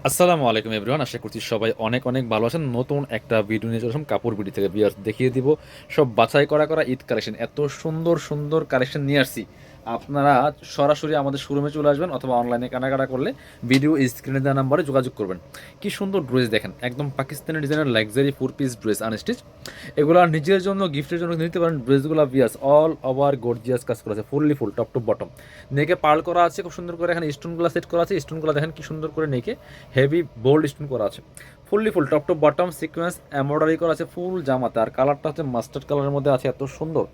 আসসালামু আলাইকুম এভরিওয়ান, আশা করছি সবাই অনেক অনেক ভালো আছেন। নতুন একটা ভিডিও নিয়ে চলে আসলাম কাপড় বিডি থেকে। ভিউয়ার্স, দেখিয়ে দিব সব বাছাই করা করা ঈদ কালেকশন। এত সুন্দর সুন্দর কালেকশন নিয়ে আসছি, আপনারা সরাসরি আমাদের শোরুমে চলে আসবেন অথবা অনলাইনে কেনাকাটা করলে ভিডিও স্ক্রিনে দেওয়া নাম্বারে যোগাযোগ করবেন। কি সুন্দর ড্রেস দেখেন, একদম পাকিস্তানি ডিজাইনের লাক্সারি 4 পিস ড্রেস আনস্টিচ। এগুলো নিজের জন্য গিফটের জন্য নিতে পারেন। ড্রেসগুলো ভিউয়ার্স অল ওভার গর্জিয়াস কাজ করা আছে, fully full top to bottom. নেকে পার্ল করা আছে খুব সুন্দর করে, এখানে স্টোনগুলো সেট করা আছে। স্টোনগুলো দেখেন কি সুন্দর করে নেকে হেভি বোল্ড স্টোন করা আছে, fully full top to bottom sequence embroidery করা আছে ফুল জামাতে। আর কালারটা হচ্ছে মাস্টার্ড কালারের মধ্যে আছে, এত সুন্দর।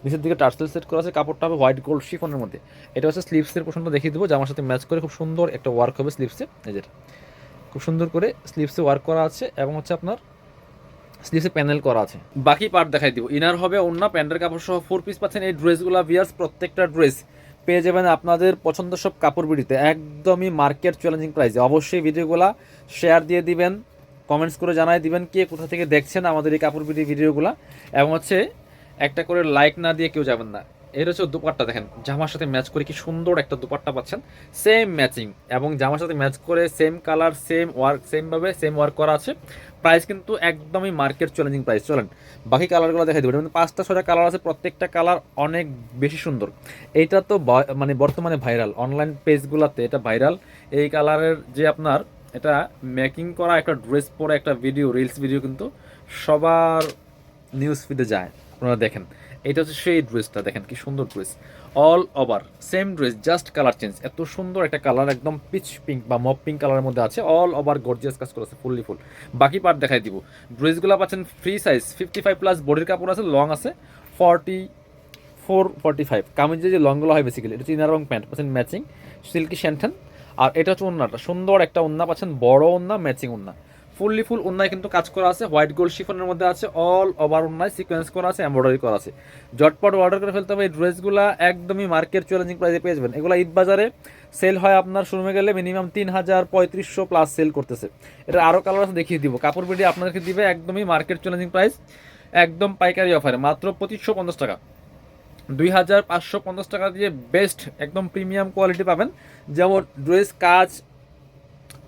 নিচের দিকে টার্সেল সেট করা আছে, কাপড়টা হবে হোয়াইট গোল্ড শিফনের মধ্যে। এটা হচ্ছে স্লিভসের পোর্শনটা দেখিয়ে দেবো, জামার সাথে ম্যাচ করে খুব সুন্দর একটা ওয়ার্ক হবে স্লিভসে। এই যেটা খুব সুন্দর করে স্লিভসে ওয়ার্ক করা আছে এবং হচ্ছে আপনার স্লিভসে প্যানেল করা আছে। বাকি পার্ট দেখাই দিব। ইনার হবে ওন্না, প্যান্টের কাপড় সহ 4 পিস পাচ্ছেন। এই ড্রেসগুলো ভিয়ার্স প্রত্যেকটা ড্রেস পেয়ে যাবেন আপনাদের পছন্দ সব কাপড় বিড়িতে, একদমই মার্কেট চ্যালেঞ্জিং প্রাইসে। অবশ্যই ভিডিওগুলো শেয়ার দিয়ে দিবেন, কমেন্টস করে জানাই দিবেন কে কোথা থেকে দেখছেন আমাদের এই কাপড় বিড়ি ভিডিওগুলো। এবং হচ্ছে একটা করে লাইক না দিয়ে কেউ যাবেন না। এর হচ্ছে দুপাট্টা দেখেন, জামার সাথে ম্যাচ করে কি সুন্দর একটা দুপাট্টা পাচ্ছেন, সেম ম্যাচিং এবং জামার সাথে ম্যাচ করে সেম কালার সেম ওয়ার্ক সেমভাবে সেম ওয়ার্ক করা আছে। প্রাইস কিন্তু একদমই মার্কেট চ্যালেঞ্জিং প্রাইস। চলেন বাকি কালারগুলো দেখাই দেবেন। 5টা 6টা কালার আছে, প্রত্যেকটা কালার অনেক বেশি সুন্দর। এইটা তো মানে বর্তমানে ভাইরাল, অনলাইন পেজগুলোতে এটা ভাইরাল। এই কালারের যে আপনার এটা মেকিং করা একটা ড্রেস পরে একটা ভিডিও, রিলস ভিডিও কিন্তু সবার নিউজ ফিডে যায়, আপনারা দেখেন। এটা হচ্ছে সেই ড্রেসটা, দেখেন কি সুন্দর dress. All over same dress, just colour change. এত সুন্দর একটা কালার, একদম পিচ পিঙ্ক বা মপ পিঙ্ক কালারের মধ্যে আছে। অল ওভার গর্জিয়াস কাজ করেছে ফুললি ফুল। বাকি পার্ট দেখাই দিব। ড্রেসগুলো পাচ্ছেন ফ্রি সাইজ 55+ বডির কাপড় আছে, লং আছে 44-45। কামিজের যে লংগুলো হয় বেসিক্যালি এটা হচ্ছে ইনার এবং প্যান্ট পাচ্ছেন ম্যাচিং সিল্কি শ্যান্টেন। আর এটা হচ্ছে ওন্নাটা, সুন্দর একটা ওন্না পাচ্ছেন, বড় ওন্না ম্যাচিং ওন্না, ফুললি ফুল ওন্নায় কিন্তু কাজ করা আছে, হোয়াইট গোল্ড শিফনের মধ্যে আছে। অল ওভার ওন্নায় সিকোয়েন্স করা আছে, এমব্রয়ডারি করা আছে। ঝটপট অর্ডার করে ফেলতে হবে। এই ড্রেসগুলো একদমই মার্কেট চ্যালেঞ্জিং প্রাইসে পেয়ে যাবেন। এগুলো ঈদ বাজারে সেল হয় আপনার শোরুমে গেলে মিনিমাম 3000-3500+ সেল করতেছে। এটা আরও কালার আছে, দেখিয়ে দিব। কাপড় বিডি আপনাদেরকে দিবে একদমই মার্কেট চ্যালেঞ্জিং প্রাইস, একদম পাইকারি অফারে মাত্র 2550 টাকা। 2550 টাকা দিয়ে বেস্ট একদম প্রিমিয়াম কোয়ালিটি পাবেন। যেমন ড্রেস, কাজ,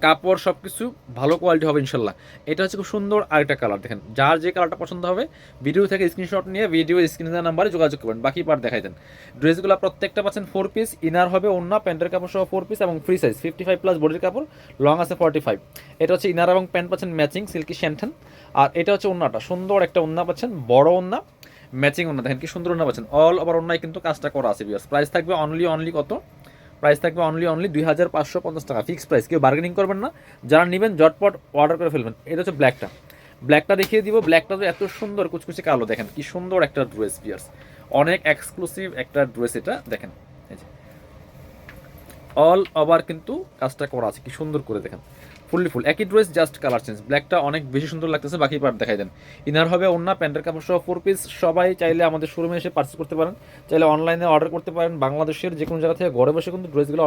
কাপড় সব কিছু ভালো কোয়ালিটি হবে ইনশাল্লাহ। এটা হচ্ছে খুব সুন্দর আরেকটা কালার, দেখেন যার যে কালারটা পছন্দ হবে ভিডিও থেকে স্ক্রিনশট নিয়ে ভিডিও স্ক্রিনে দেওয়া নাম্বারে যোগাযোগ করবেন। বাকি পার্ট দেখাই দেন। ড্রেসগুলো প্রত্যেকটা পাচ্ছেন 4 পিস, ইনার হবে ওন্না, প্যান্টের কাপড় সহ 4 পিস এবং ফ্রি সাইজ 55+ বডির কাপড়, লং আছে 45। এটা হচ্ছে ইনার এবং প্যান্ট পাচ্ছেন ম্যাচিং সিল্কি শ্যান্টেন। আর এটা হচ্ছে ওন্নাটা, সুন্দর একটা ওন্না পাচ্ছেন, বড় ওন্না ম্যাচিং ওন্না, দেখেন কি সুন্দর ওন্না পাচ্ছেন। অল ওভার ওন্নায় কিন্তু কাজটা করা আছে। প্রাইস থাকবে অনলি কত? প্রাইস থাকবে অনলি 2550 টাকা, ফিক্স প্রাইস, কেউ বার্গেনিং করবেন না। যারা নেবেন ঝটপট অর্ডার করে ফেলবেন। এটা হচ্ছে ব্ল্যাকটা, ব্ল্যাকটা দেখিয়ে দিব। ব্ল্যাকটা তো এত সুন্দর কুচকুচে কালো, দেখেন কি সুন্দর একটা ড্রেস ভিউয়ার্স, অনেক এক্সক্লুসিভ একটা ড্রেস এটা দেখেন। এই যে অল ওভার কিন্তু কাজটা করা আছে কি সুন্দর করে, দেখেন ফুললি ফুল একই ড্রেস, জাস্ট কালার চেঞ্জ। ব্ল্যাকটা অনেক বেশি সুন্দর লাগতেছে। বাকি পার্ট দেখাই দেন। ইনার হবে ওন্না, প্যান্টের কাপড় সহ 4 পিস। সবাই চাইলে আমাদের শোরুমে এসে পার্চেস করতে পারেন, চাইলে অনলাইনে অর্ডার করতে পারেন। বাংলাদেশের যে কোনো জায়গা থেকে ঘরে বসে কিন্তু ড্রেসগুলো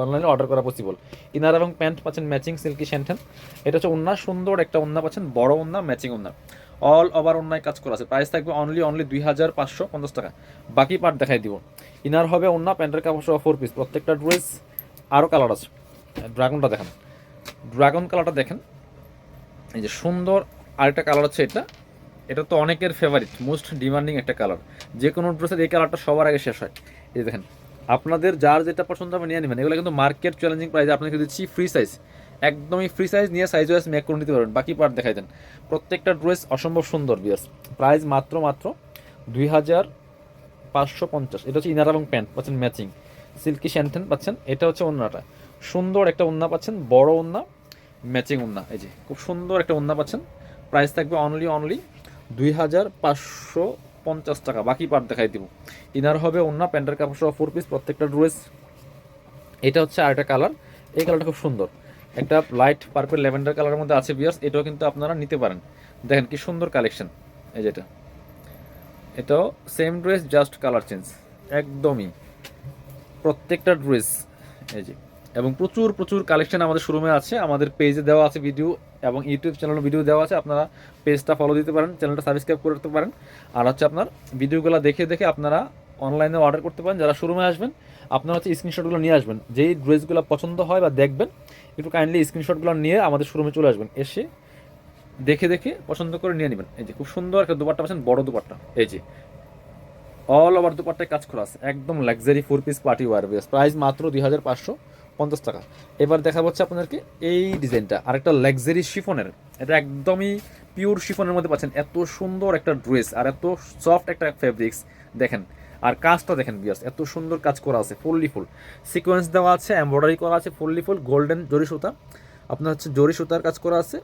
অনলাইনে অর্ডার করা পসিবল। ইনার এবং প্যান্ট পাচ্ছেন ম্যাচিং সিল্কি শ্যান্টেন। এটা হচ্ছে ওন্না, সুন্দর একটা ওন্না পাচ্ছেন, বড় ওন্না ম্যাচিং ওন্না। অল ওভার ওন্নায় কাজ করা আছে। প্রাইস থাকবে অনলি 2550 টাকা। বাকি পার্ট দেখাই দিব। ইনার হবে ওন্না, প্যান্টের কাপড় সহ 4 পিস। প্রত্যেকটা ড্রেস আরও কালার আছে। ড্রাগনটা দেখেন, ড্রাগন কালারটা দেখেন, এই যে সুন্দর আরেকটা কালার হচ্ছে এটা। এটা তো অনেকের ফেভারিট, মোস্ট ডিমান্ডিং একটা কালার। যে কোনো ড্রেসের এই কালারটা সবার আগে শেষ হয়। এই দেখেন, আপনাদের যার যেটা পছন্দ হবে নিয়ে নেবেন। এগুলো কিন্তু মার্কেট চ্যালেঞ্জিং প্রাইসে আপনাকে দিচ্ছি ফ্রি সাইজ, একদমই ফ্রি সাইজ নিয়ে সাইজ ওয়াইজ মেক করে নিতে পারবেন। বাকি পার্ট দেখাই দেন। প্রত্যেকটা ড্রেস অসম্ভব সুন্দর বিয়ার্স। প্রাইস মাত্র 2550। এটা হচ্ছে ইনার এবং প্যান্ট পাচ্ছেন ম্যাচিং সিল্কি শ্যান্টেন পাচ্ছেন। এটা হচ্ছে ওন্নাটা, সুন্দর একটা ওন্না পাচ্ছেন, বড় ওন্না ম্যাচিং ওন্না। এই যে খুব সুন্দর একটা ওন্না পাচ্ছেন। প্রাইস থাকবে অনলি 2550 টাকা। বাকি পার্ট দেখাই দিব। ইনার হবে ওন্না, প্যান্টের কাপড় সহ 4 পিস। প্রত্যেকটা ড্রেস। এটা হচ্ছে আরেকটা কালার, এই কালারটা খুব সুন্দর, একটা লাইট পার্পল ল্যাভেন্ডার কালারের মধ্যে আছে বিয়ার্স। এটাও কিন্তু আপনারা নিতে পারেন। দেখেন কি সুন্দর কালেকশন। এই যেটা, এটাও same dress, just colour change একদমই প্রত্যেকটা ড্রেস। এই যে, এবং প্রচুর প্রচুর কালেকশন আমাদের শোরুমে আছে, আমাদের পেজে দেওয়া আছে ভিডিও এবং ইউটিউব চ্যানেলে ভিডিও দেওয়া আছে। আপনারা পেজটা ফলো দিতে পারেন, চ্যানেলটা সাবস্ক্রাইব করতে পারেন। আর হচ্ছে আপনার ভিডিওগুলো দেখে দেখে আপনারা অনলাইনে অর্ডার করতে পারেন। যারা শোরুমে আসবেন আপনারা হচ্ছে স্ক্রিনশটগুলো নিয়ে আসবেন, যেই ড্রেসগুলো পছন্দ হয় বা দেখবেন একটু কাইন্ডলি স্ক্রিনশটগুলো নিয়ে আমাদের শোরুমে চলে আসবেন, এসে দেখে দেখে পছন্দ করে নিয়ে নেবেন। এই যে খুব সুন্দর একটা দুপাট্টা পাচ্ছেন, বড় দুপাট্টা, এই যে অল ওভার দুপাট্টায় কাজ করা আছে, একদম luxury 4 piece party war base, price মাত্র 2550 টাকা। এবার দেখা হচ্ছে আপনাদেরকে এই ডিজাইনটা, আরেকটা লাক্সারি শিফনের, এটা একদমই পিওর শিফনের মধ্যে পাচ্ছেন, এত সুন্দর একটা ড্রেস আর এত সফট একটা ফেব্রিক্স দেখেন, আর কাজটা দেখেন বিয়ার্স, এত সুন্দর কাজ করা আছে, ফুললি ফুল সিকোয়েন্স দেওয়া আছে, এমব্রয়ডারি করা আছে, ফুললি ফুল গোল্ডেন জরি সুতা, আপনার হচ্ছে জরি সুতার কাজ করা আছে,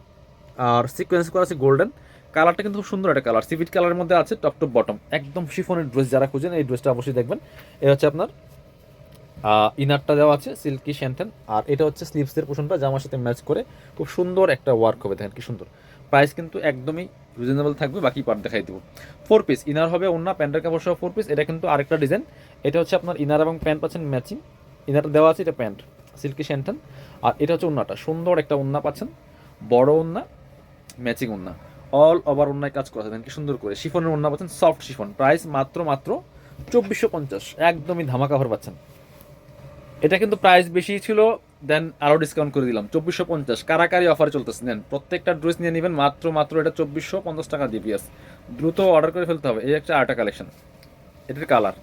আর সিকোয়েন্স করা আছে গোল্ডেন। কালারটা কিন্তু খুব সুন্দর একটা কালার, সিভিট কালারের মধ্যে আছে, টপ টপ বটম, একদম শিফনের ড্রেস যারা খুঁজেন এই ড্রেসটা অবশ্যই দেখবেন। এটা হচ্ছে আপনার ইনারটা দেওয়া আছে সিল্কি শ্যান্টেন, আর এটা হচ্ছে স্লিভসের পোর্শনটা জামার সাথে ম্যাচ করে খুব সুন্দর একটা ওয়ার্ক হবে, দেখেন কি সুন্দর। প্রাইস কিন্তু একদমই রিজনেবল থাকবে, বাকি পার্ট দেখাই দেবো। 4 পিস ইনার হবে, ওন্না প্যান্টের কাপড় সহ 4 পিস। এটা কিন্তু আরেকটা ডিজাইন, এটা হচ্ছে আপনার ইনার এবং প্যান্ট পাচ্ছেন ম্যাচিং, ইনারটা দেওয়া আছে, এটা প্যান্ট সিল্কি শ্যান্টেন, আর এটা হচ্ছে ওন্নাটা, সুন্দর একটা ওন্না পাচ্ছেন, বড় ওন্না, ম্যাচিং ওন্না, অল ওভার ওন্নায় কাজ করা আছে কি সুন্দর করে, শিফনের ওন্না পাচ্ছেন, সফট শিফন, প্রাইস মাত্র 2450, একদমই ধামাকা অফার পাচ্ছেন। এটা কিন্তু প্রাইস বেশি ছিল, দেন আরও ডিসকাউন্ট করে দিলাম 2450, কারাকারি অফার চলতেছে, নেন প্রত্যেকটা ড্রেস নিয়ে নেবেন মাত্র এটা 2450 টাকা দিয়ে পিয়াস, দ্রুত অর্ডার করে ফেলতে হবে। এই একটা আরেকটা কালেকশন, এটার কালার,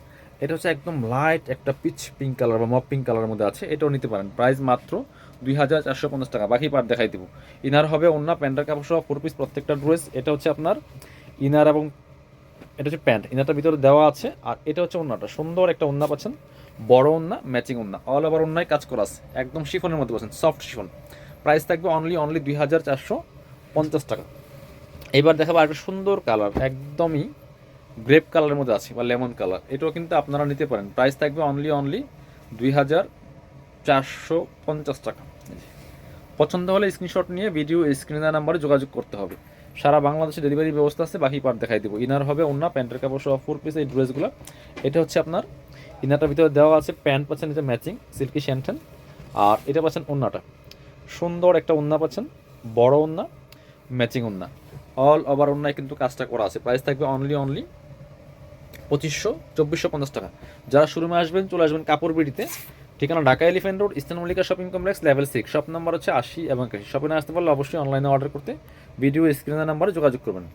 এটা হচ্ছে একদম লাইট একটা পিচ পিঙ্ক কালার বা মপ পিঙ্ক কালারের মধ্যে আছে, এটাও নিতে পারেন, প্রাইস মাত্র 2450 টাকা, বাকি পার্ট দেখাই দেবো। ইনার হবে অন্য প্যান্টের কাপড় সহ 4 পিস প্রত্যেকটা ড্রেস, এটা হচ্ছে আপনার ইনার এবং এটা হচ্ছে প্যান্ট, ইনারটার ভিতরে দেওয়া আছে, আর এটা হচ্ছে ওন্নাটা, সুন্দর একটা ওন্না পাচ্ছেন, বড় ওন্না, ম্যাচিং ওন্না, অল ওভার ওন্নায় কাজ করা আছে, একদম শিফনের মধ্যে পাচ্ছেন, সফট শিফন, প্রাইস থাকবে অনলি 2450 টাকা। এবার দেখাবো একটা সুন্দর কালার, একদমই গ্রেপ কালারের মধ্যে আছে বা লেমন কালার, এটাও কিন্তু আপনারা নিতে পারেন, প্রাইস থাকবে অনলি 2450 টাকা। পছন্দ হলে স্ক্রিনশট নিয়ে ভিডিও স্ক্রিনে দেওয়া নাম্বারে যোগাযোগ করতে হবে। সারা বাংলাদেশে ডেলিভারি ব্যবস্থা আছে, বাকি পার্ট দেখাই দেবো। ইনার হবে অন্য প্যান্টের কাপড় সহ 4 পিস এই ড্রেসগুলো, এটা হচ্ছে আপনার ইনারটার ভিতরে দেওয়া আছে, প্যান্ট পাচ্ছেন এটা ম্যাচিং সিল্কি শ্যান্টেন, আর এটা পাচ্ছেন ওন্নাটা, সুন্দর একটা ওন্না পাচ্ছেন, বড় ওন্না, ম্যাচিং ওন্না, অল ওভার ওন্নায় কিন্তু কাজটা করা আছে, প্রাইস থাকবে অনলি 2450 টাকা। যারা শোরুমে আসবেন চলে আসবেন কাপড় বিড়িতে, ঠিকানা Dhaka elephant road, eastern Mallika shopping complex, level 6, shop number হচ্ছে 80 এবং 81। শপে না আসতে পারলে অবশ্যই অনলাইনে অর্ডার করতে ভিডিও স্ক্রিনের নাম্বারে যোগাযোগ করবেন।